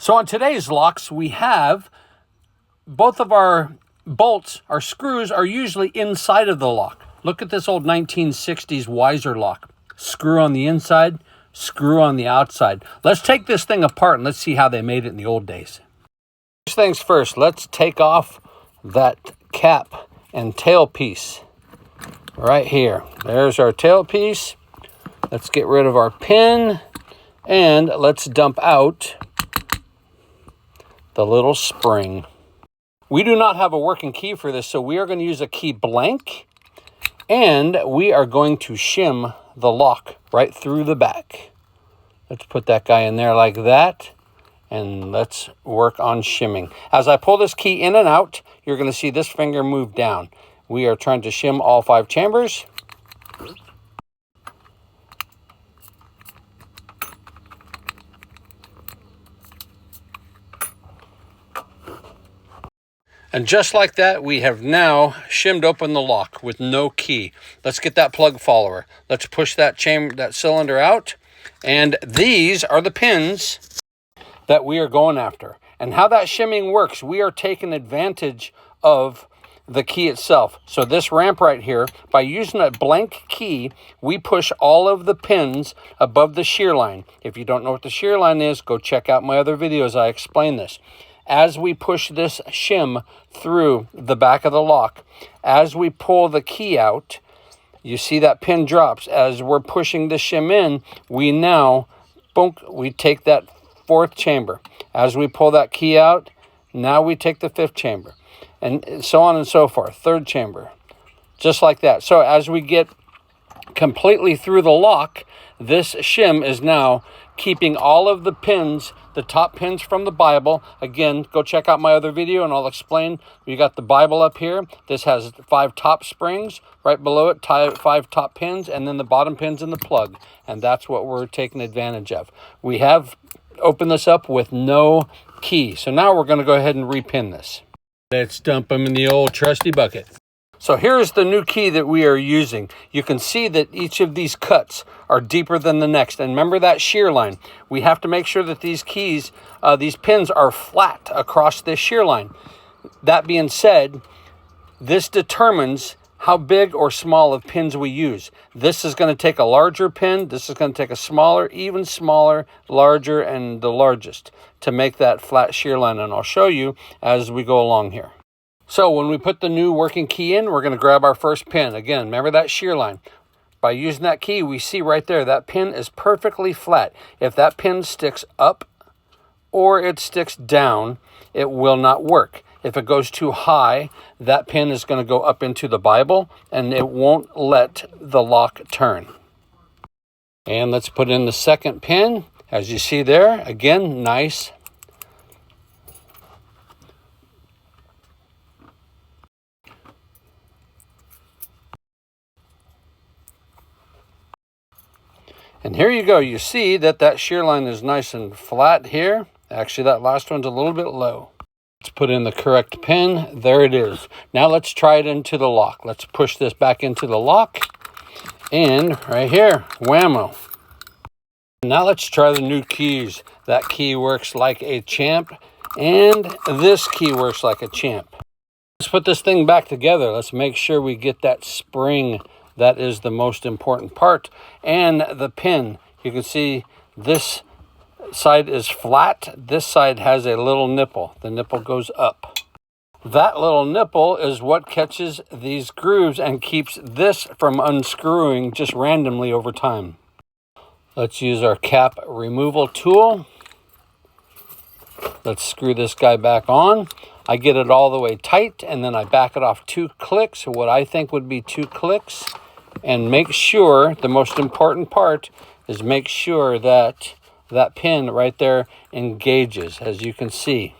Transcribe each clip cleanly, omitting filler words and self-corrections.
So on today's locks, we have both of our bolts, our screws are usually inside of the lock. Look at this old 1960s Weiser lock. Screw on the inside, screw on the outside. Let's take this thing apart and let's see how they made it in the old days. First things first, let's take off that cap and tail piece right here. There's our tail piece. Let's get rid of our pin and let's dump out the little spring. We do not have a working key for this, so we are going to use a key blank, and we are going to shim the lock right through the back. Let's put that guy in there like that, and let's work on shimming. As I pull this key in and out, you're going to see this finger move down. We are trying to shim all 5 chambers. And just like that, we have now shimmed open the lock with no key. Let's get that plug follower. Let's push that cylinder out. And these are the pins that we are going after. And how that shimming works, we are taking advantage of the key itself. So this ramp right here, by using a blank key, we push all of the pins above the shear line. If you don't know what the shear line is, go check out my other videos. I explain this. As we push this shim through the back of the lock, as we pull the key out, you see that pin drops. As we're pushing the shim in, we now, boom, we take that 4th chamber. As we pull that key out, now we take the 5th chamber. And so on and so forth, 3rd chamber, just like that. So as we get completely through the lock, this shim is now keeping all of the pins, the top pins from the Bible. Again, go check out my other video and I'll explain. We got the Bible up here. This has 5 top springs. Right below it, 5 top pins, and then the bottom pins in the plug. And that's what we're taking advantage of. We have opened this up with no key. So now we're going to go ahead and repin this. Let's dump them in the old trusty bucket. So here's the new key that we are using. You can see that each of these cuts are deeper than the next. And remember that shear line. We have to make sure that these keys, these pins are flat across this shear line. That being said, this determines how big or small of pins we use. This is going to take a larger pin. This is going to take a smaller, even smaller, larger, and the largest to make that flat shear line. And I'll show you as we go along here. So when we put the new working key in, we're going to grab our first pin. Again, remember that shear line. By using that key, we see right there, that pin is perfectly flat. If that pin sticks up or it sticks down, it will not work. If it goes too high, that pin is going to go up into the Bible and it won't let the lock turn. And let's put in the 2nd pin. As you see there, again, nice. And here you go. You see that shear line is nice and flat here. Actually, that last one's a little bit low. Let's put in the correct pin. There it is. Now let's try it into the lock. Let's push this back into the lock. And right here, whammo. Now let's try the new keys. That key works like a champ. And this key works like a champ. Let's put this thing back together. Let's make sure we get that spring. That is the most important part. And the pin. You can see this side is flat. This side has a little nipple. The nipple goes up. That little nipple is what catches these grooves and keeps this from unscrewing just randomly over time. Let's use our cap removal tool. Let's screw this guy back on. I get it all the way tight and then I back it off 2 clicks, what I think would be 2 clicks. And make sure, the most important part is make sure that that pin right there engages, as you can see.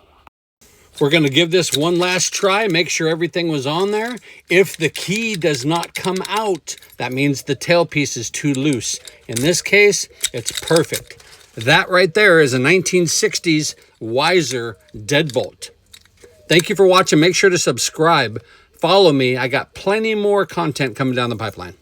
We're going to give this one last try, make sure everything was on there. If the key does not come out, that means the tailpiece is too loose. In this case, it's perfect. That right there is a 1960s Weiser Deadbolt. Thank you for watching. Make sure to subscribe. Follow me. I got plenty more content coming down the pipeline.